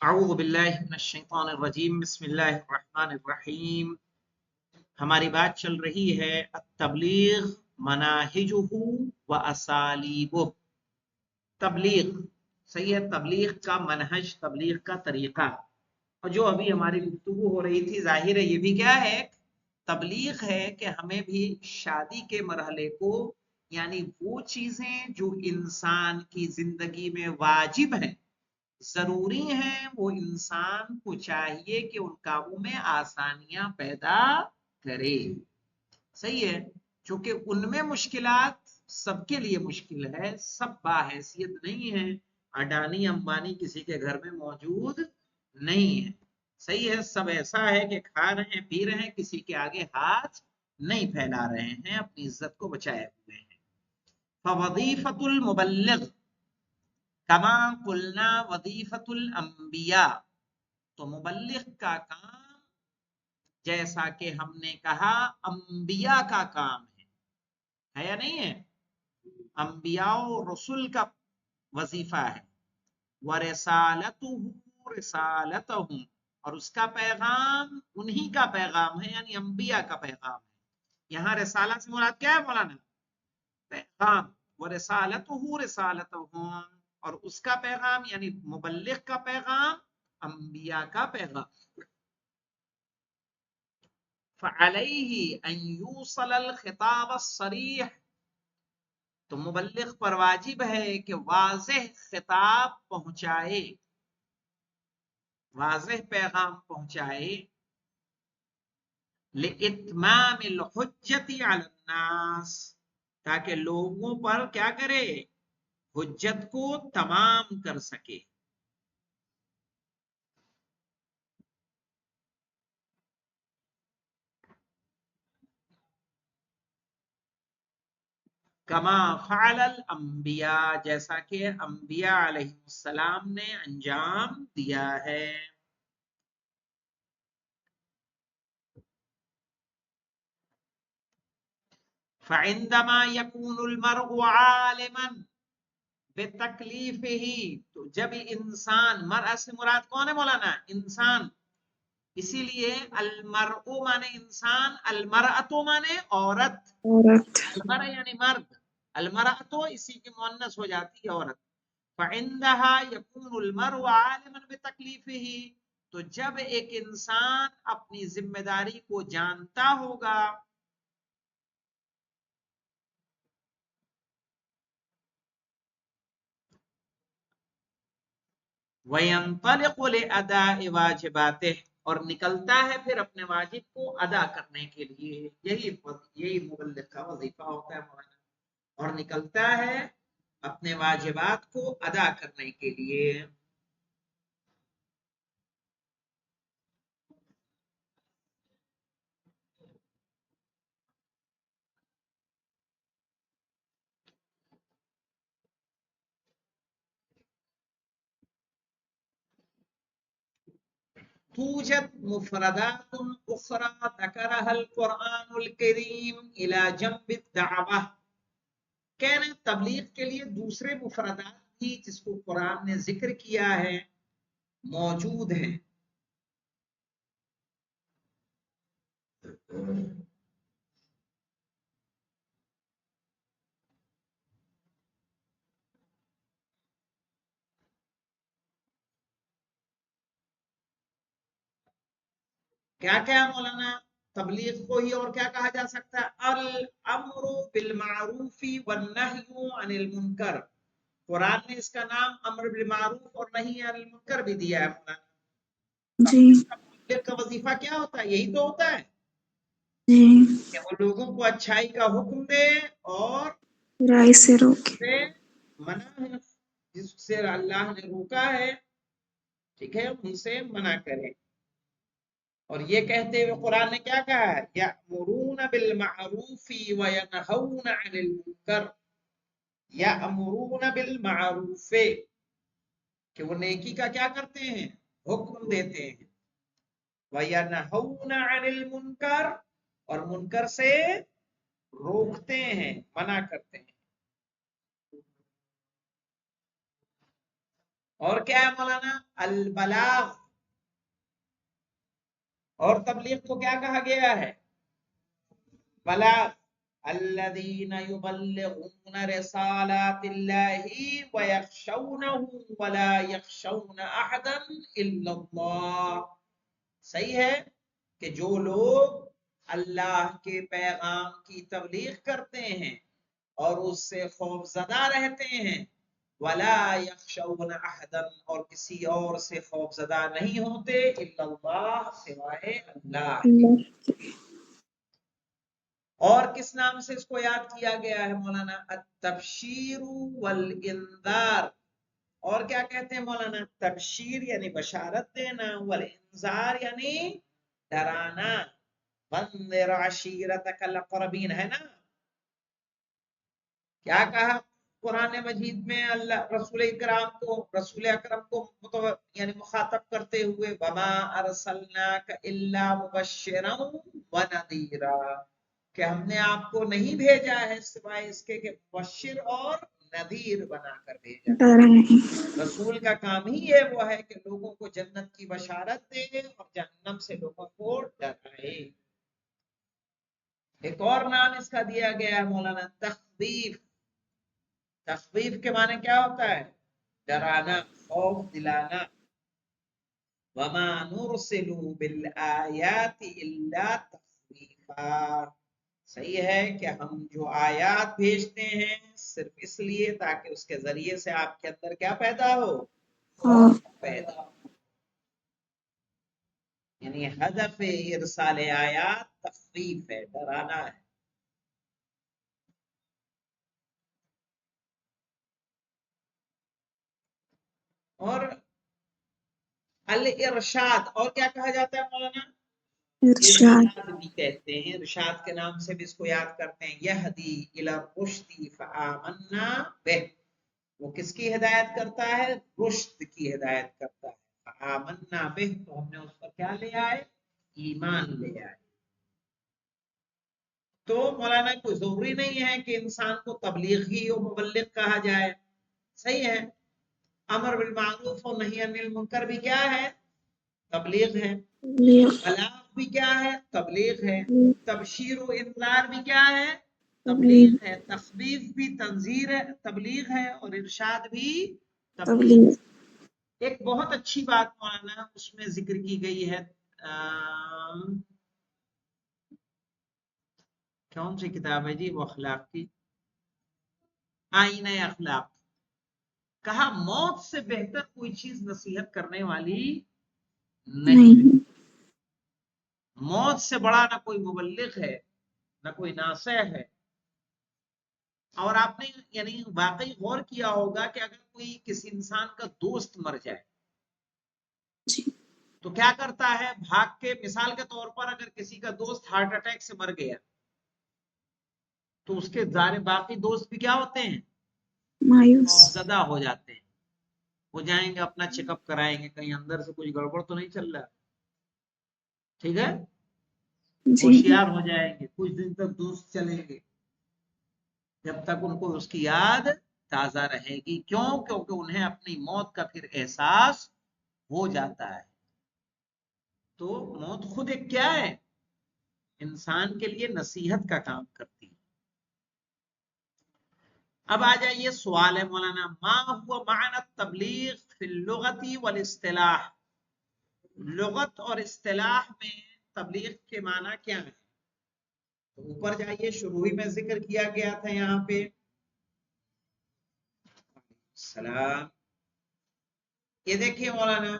اعوذ باللہ من الشیطان الرجیم بسم اللہ الرحمن الرحیم۔ ہماری بات چل رہی ہے التبلیغ مناہجہ و اسالیبہ۔ تبلیغ صحیح ہے، تبلیغ کا منہج، تبلیغ کا طریقہ۔ اور جو ابھی ہماری گفتگو ہو رہی تھی، ظاہر ہے یہ بھی کیا ہے، تبلیغ ہے کہ ہمیں بھی شادی کے مرحلے کو، یعنی وہ چیزیں جو انسان کی زندگی میں واجب ہیں، ضروری ہیں، وہ انسان کو چاہیے کہ ان کاموں میں آسانیاں پیدا کرے۔ صحیح ہے، چونکہ ان میں مشکلات سب کے لیے مشکل ہے، سب باحیثیت نہیں ہے، اڈانی امبانی کسی کے گھر میں موجود نہیں ہے۔ صحیح ہے، سب ایسا ہے کہ کھا رہے ہیں پی رہے ہیں، کسی کے آگے ہاتھ نہیں پھیلا رہے ہیں، اپنی عزت کو بچائے ہوئے ہیں۔ فوظیفۃ المبلغ کما قلنا وظیفۃ الانبیاء، تو مبلغ کا کام جیسا کہ ہم نے کہا انبیاء کا کام ہے یا نہیں ہے؟ انبیاء و رسول کا وظیفہ ہے۔ وَرِسَالَتُهُ رِسَالَتَهُمْ، اور اس کا پیغام انہی کا پیغام ہے، یعنی انبیاء کا پیغام ہے۔ یہاں رسالہ سے مراد کیا ہے مولانا؟ پیغام۔ وَرِسَالَتُهُ رِسَالَتَهُمْ، اور اس کا پیغام یعنی مبلغ کا پیغام انبیاء کا پیغام۔ فَعَلَيْهِ أَن يُوصَلَ الْخِطَابَ الصَّرِيحَ، تو مبلغ پر واجب ہے کہ واضح خطاب پہنچائے، واضح پیغام پہنچائے۔ لِإِتْمَامِ الْحُجَّةِ عَلَى النَّاسِ، تاکہ لوگوں پر کیا کرے، حجت کو تمام کر سکے۔ کما فعل الانبیاء، جیسا کہ انبیاء علیہ السلام نے انجام دیا ہے۔ فعندما يكون المرء عالما بتکلیفہ، تو جب انسان، مرء سے مراد کون ہے مولانا؟ انسان۔ اسی لیے المرء مانے انسان، المرأۃ مانے عورت، المرء یعنی مرد، المرأۃ اسی کی مؤنث ہو جاتی ہے عورت۔ فعندها يكون المرء عالما بتکلیفہ، تو جب ایک انسان اپنی ذمہ داری کو جانتا ہوگا، وَيَنْطَلِقُ لِأَدَاءِ وَاجِبَاتِهِ، اور نکلتا ہے پھر اپنے واجب کو ادا کرنے کے لیے۔ یہی مبلغ کا وظیفہ ہوتا ہے مولانا، اور نکلتا ہے اپنے واجبات کو ادا کرنے کے لیے۔ توجد مفردات اخرى ذکرها القرآن الکریم الى جنب الدعوہ، کہنا تبلیغ کے لیے دوسرے مفردات بھی جس کو قرآن نے ذکر کیا ہے موجود ہیں۔ کیا کیا مولانا؟ تبلیغ کو ہی اور کیا کہا جا سکتا ہے؟ الامر بالمعروف والنہی عن المنکر، قرآن نے اس کا نام امر بالمعروف اور نہی عن المنکر بھی دیا ہے مولانا۔ جی تبلیغ کا وظیفہ کیا ہوتا ہے؟ یہی تو ہوتا ہے جی، کہ وہ لوگوں کو اچھائی کا حکم دے اور برائی سے روکے۔ سے منع ہے، جس سے اللہ نے روکا ہے، ٹھیک ہے، ان سے منع کرے۔ اور یہ کہتے ہوئے قرآن نے کیا کہا ہے؟ یأمرون بالمعروف وینہون عن المنکر، یأمرون بالمعروف، کہ وہ نیکی کا کیا کرتے ہیں؟ حکم دیتے ہیں۔ وینہون عن المنکر، اور منکر سے روکتے ہیں، منع کرتے ہیں۔ اور کیا ہے مولانا؟ البلاغ. اور تبلیغ کو کیا کہا گیا ہے؟ بلاغ. الذين يبلغون رسالات الله ويخشونه ولا يخشون احدا الا الله. صحیح ہے کہ جو لوگ اللہ کے پیغام کی تبلیغ کرتے ہیں اور اس سے خوف زدہ رہتے ہیں، ولا یخشون احدا، اور کسی اور سے خوف زدہ نہیں ہوتے، الا اللہ، سوائے اللہ کے. اللہ اور کس نام سے اس کو یاد کیا گیا ہے مولانا؟ التبشیر والانذار. اور کیا کہتے ہیں مولانا؟ تبشیر یعنی بشارت دینا، والانذار یعنی ڈرانا. وانذر عشیرتک الاقربین، ہے نا؟ کیا کہا قرآن مجید میں اللہ رسول اکرام کو، رسول اکرم کو یعنی مخاطب کرتے ہوئے؟ وما ارسلناک الا مبشرا ونذیرا، کہ ہم نے آپ کو نہیں بھیجا ہے سوائے اس کے کہ مبشر اور نذیر بنا کر بھیجا. ڈرائیں. رسول کا کام ہی یہ وہ ہے کہ لوگوں کو جنت کی بشارت دے اور جہنم سے لوگوں کو ڈرائے. ایک اور نام اس کا دیا گیا ہے مولانا، تخویف. تخویف کے معنی کیا ہوتا ہے؟ ڈرانا، خوف دلانا. وما نرسل بالآیات الا تخویفا. صحیح ہے کہ ہم جو آیات بھیجتے ہیں صرف اس لیے تاکہ اس کے ذریعے سے آپ کے اندر کیا پیدا ہو؟ خوف پیدا ہو. یعنی ہدف ارسال آیات تخویف ہے، ڈرانا ہے. اور الارشاد، اور کیا کہا جاتا ہے مولانا؟ ارشاد. ارشاد بھی کہتے ہیں، ارشاد کے نام سے بھی اس کو یاد کرتے ہیں. یہدی الی الرشد فآمنا بہ، وہ کس کی ہدایت کرتا ہے؟ رشد کی ہدایت کرتا ہے. فآمنا بہ، تو ہم نے اس پر کیا لے آئے؟ ایمان لے آئے. تو مولانا کوئی ضروری نہیں ہے کہ انسان کو تبلیغی و مبلغ کہا جائے. صحیح ہے، امر بالمعروف اور نہی عن المنکر بھی کیا ہے؟ تبلیغ ہے. بلاغ بھی کیا ہے؟ تبلیغ ہے. تبشیر و انذار بھی کیا ہے؟ تبلیغ ہے. تخویف بھی تنذیر ہے، تبلیغ ہے. اور ارشاد بھی تبلیغ. ایک بہت اچھی بات مولانا اس میں ذکر کی گئی ہے، کون سی کتاب ہے جی وہ اخلاق کی؟ آئینہ اخلاق. کہا موت سے بہتر کوئی چیز نصیحت کرنے والی نہیں. موت سے بڑا نہ کوئی مبلغ ہے، نہ کوئی ناصح ہے. اور آپ نے یعنی واقعی غور کیا ہوگا کہ اگر کوئی کسی انسان کا دوست مر جائے تو کیا کرتا ہے؟ بھاگ کے، مثال کے طور پر اگر کسی کا دوست ہارٹ اٹیک سے مر گیا تو اس کے باقی دوست بھی کیا ہوتے ہیں؟ مایوس، خوفزدہ ہو جاتے ہیں. وہ جائیں گے اپنا چیک اپ کرائیں گے، کہیں اندر سے کچھ گڑبڑ تو نہیں چل رہا. ٹھیک ہے، ہوشیار ہو جائیں گے. کچھ دن تک دوست چلیں گے جب تک ان کو اس کی یاد تازہ رہے گی. کیوں؟ کیونکہ انہیں اپنی موت کا پھر احساس ہو جاتا ہے. تو موت خود ایک کیا ہے؟ انسان کے لیے نصیحت کا کام کرتی ہے. اب آ جائیے، سوال ہے مولانا، ما ہوا معنی التبلیغ فی اللغت والاصطلاح. لغت اور اصطلاح میں تبلیغ کے معنی کیا ہے؟ تو اوپر جائیے، شروع میں ذکر کیا گیا تھا یہاں پہ. سلام. یہ دیکھیے مولانا،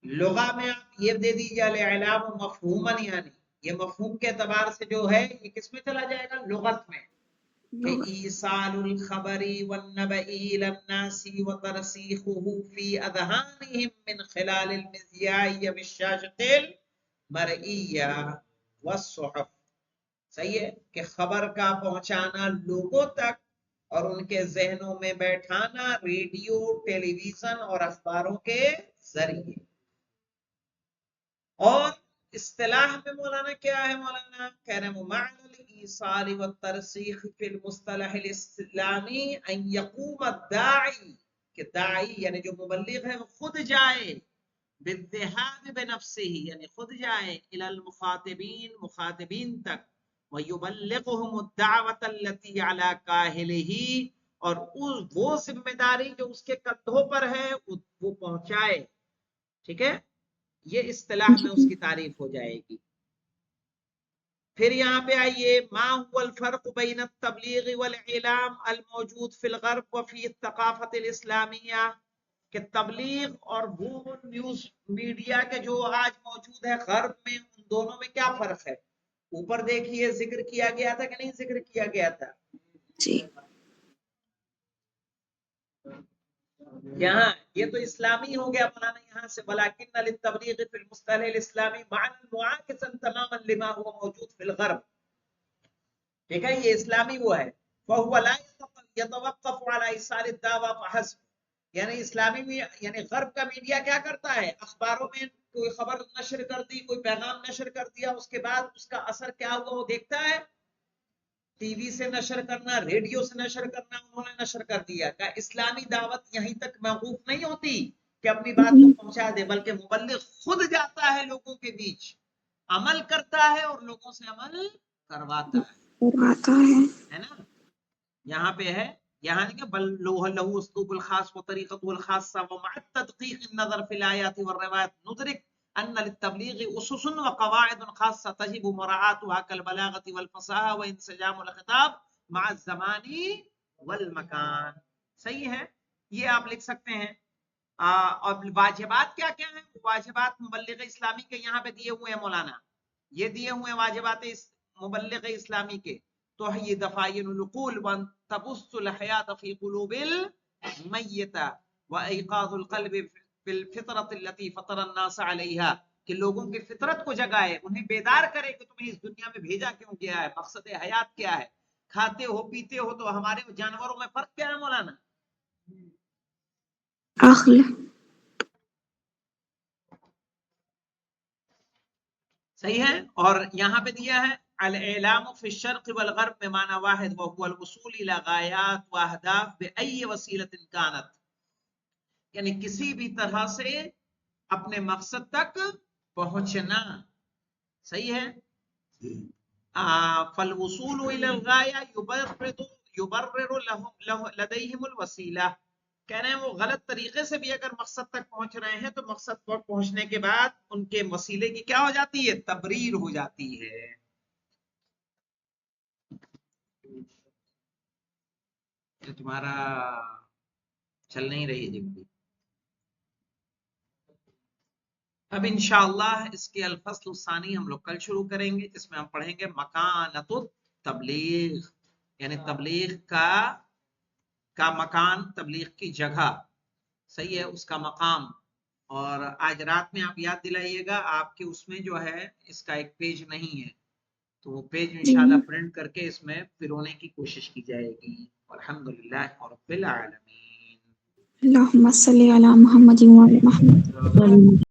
لغہ میں آپ یہ دے دیجیے الاعلام مفہوما، یعنی یہ مفہوم کے اعتبار سے جو ہے یہ کس میں چلا جائے گا؟ لغت میں. کہ ایصال الخبر والنبأ الى الناس وترسيخه في اذهانهم من خلال المذياع والشاشة المرئية والصحف. صحیح ہے کہ خبر کا پہنچانا لوگوں تک اور ان کے ذہنوں میں بیٹھانا ریڈیو، ٹیلی ویژن اور اخباروں کے ذریعے. اور اصطلاح میں مولانا کیا ہے؟ مولانا کہہ رہے ہیں معنی الایصال والترسیخ فی المصطلح الاسلامی ان یقوم الداعی کہ داعی یعنی جو مبلغ ہے وہ خود جائے بالذهاب بنفسه یعنی خود جائے الى المخاطبین مخاطبین تک ویبلغهم الدعوة التي على کاہلہ اور وہ ذمہ داری جو اس کے کندھوں پر ہے وہ پہنچائے. ٹھیک ہے، یہ اصطلاح میں اس کی تعریف ہو جائے گی. پھر یہاں پہ آئیے ما هو الفرق بین التبلیغ والاعلام الموجود فی الغرب وفی الثقافت الاسلامیہ، کہ تبلیغ اور وہ نیوز میڈیا کے جو آج موجود ہے غرب میں، ان دونوں میں کیا فرق ہے؟ اوپر دیکھیے ذکر کیا گیا تھا کہ نہیں ذکر کیا گیا تھا؟ جی یہاں یہ تو اسلامی ہو گیا مولانا یہاں سے، ولیکن للتبلیغ فی المصطلح الاسلامی معنی معاکسا تماما لما هو موجود فی الغرب. ٹھیک ہے، یہ اسلامی وہ ہے. فهو لا يتوقف على ايصال الدعوة فحسب، یعنی اسلامی میں یعنی غرب کا میڈیا کیا کرتا ہے؟ اخباروں میں کوئی خبر نشر کر دی، کوئی پیغام نشر کر دیا، اس کے بعد اس کا اثر کیا ہوا وہ دیکھتا ہے. ٹی وی سے نشر کرنا، ریڈیو سے نشر کرنا، انہوں نے نشر کر دیا. کہ اسلامی دعوت یہیں تک موقوف نہیں ہوتی کہ اپنی بات کو پہنچا دے، بلکہ مبلغ خود جاتا ہے لوگوں کے بیچ، عمل کرتا ہے اور لوگوں سے عمل کرواتا ہے نا. یہاں پہ ہے، یہاں نہیں کہ بل لہ اسلوب الخاص وطریقته الخاصة ومع التدقیق النظر في الآیات والروایات ندرک ان للتبلیغ اسس وقواعد خاصة تجب مراعاتها كالبلاغة والفصاحة وانسجام الخطاب مع الزمان والمکان. صحیح ہے، یہ آپ لکھ سکتے ہیں. اور واجبات کیا کیا ہیں؟ واجبات مبلغ اسلامی کے یہاں پہ دیے ہوئے ہیں مولانا، یہ دیے ہوئے ہیں واجبات مبلغ اسلامی کے. توحید فاعل العقول وان تبث الحیات فی قلوب المیتہ وایقاظ القلب فی الفطرۃ التي فطر الناس علیہا، کہ لوگوں کی فطرت کو جگائے، انہیں بیدار کرے کہ تمہیں اس دنیا میں بھیجا کیوں گیا ہے، مقصد حیات کیا ہے. کھاتے ہو پیتے ہو تو ہمارے جانوروں میں فرق کیا ہے مولانا؟ عقل. صحیح ہے. اور یہاں پہ دیا ہے الاعلام فی الشرق والغرب میں معنی واحد وهو الوصول الى غایات واہداف بأي وسیلۃ کانت، یعنی کسی بھی طرح سے اپنے مقصد تک پہنچنا. صحیح ہے. فالوصول الى الغایہ یبرر لدیہم الوسیلہ، کہہ رہے ہیں وہ غلط طریقے سے بھی اگر مقصد تک پہنچ رہے ہیں تو مقصد پر پہنچنے کے بعد ان کے وسیلے کی کیا ہو جاتی ہے؟ تبریر ہو جاتی ہے. تمہارا چل نہیں رہی جب. اب انشاءاللہ اس کے الفصل الثانی ہم لوگ کل شروع کریں گے، جس میں ہم پڑھیں گے مکانۃ التبلیغ، یعنی تبلیغ کا مکان، تبلیغ کی جگہ. صحیح ہے، اس کا مقام. اور آج رات میں آپ یاد دلائیے گا، آپ کے اس میں جو ہے اس کا ایک پیج نہیں ہے، تو وہ پیج انشاءاللہ پرنٹ کر کے اس میں پرونے کی کوشش کی جائے گی. الحمدللہ رب العالمین. اللہم صلی علی محمد و علی محمد.